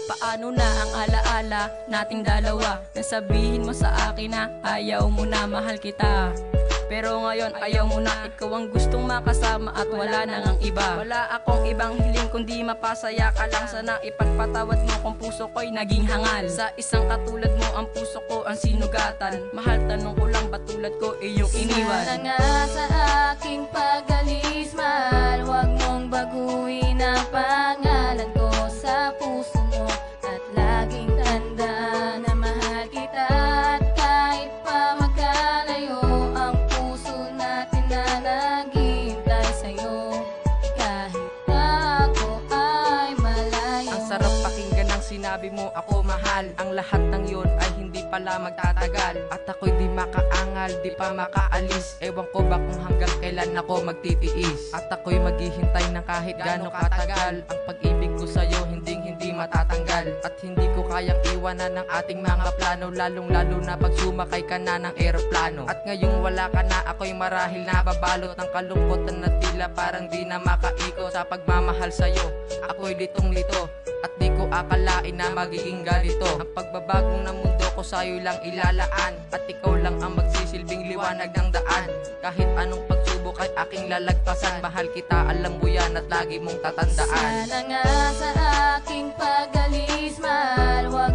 Paano na ang alaala nating dalawa? Nasabihin mo sa akin na ayaw mo na, mahal kita. Pero ngayon ayaw mo na, ikaw ang gustong makasama at wala nang ang iba. Wala akong ibang hiling kundi mapasaya ka lang. Sana ipagpatawad mo kung puso ko'y naging hangal. Sa isang katulad mo ang puso ko ang sinugatan. Mahal, tanong ko lang, ba't tulad ko iyong iniwan? Sana nga sa aking pag-alis, mahal, huwag mong baguhin ang pangalan ko sa puso mo. At laging tandaan na mahal kita. At kahit pa magkalayo ang puso natin na naghihintay sa'yo, kahit na ako ay malayo. Ang sarap pakinggan ng sinabi mo ako mahal. Ang lahat ng yun ay hindi pala magtatagal. At ako'y di makaangal, di pa makaalis. Ewan ko ba kung hanggang kailan ako magtitiis. At ako'y maghihintay ng kahit gaano katagal. Ang pag-ibig ko sa'yo hindi matatanggal. At hindi ko kayang iwanan ng ating mga plano, lalong lalo na pag sumakay ka na ng eroplano. At ngayong wala ka na, ako'y marahil nababalot ng kalungkutan na tila parang di na makaikot. Sa pagmamahal sa'yo, ako'y litong-lito at di ko akalain na magiging ganito. Ang pagbabagong ng mundo ko sa'yo lang ilalaan. At ikaw lang ang magsisilbing liwanag ng daan. Kahit anong pagsubok ay aking lalagpasan. Mahal kita, alam mo yan at lagi mong tatandaan. Sana nga sa aking pag-alis, mahal, huwag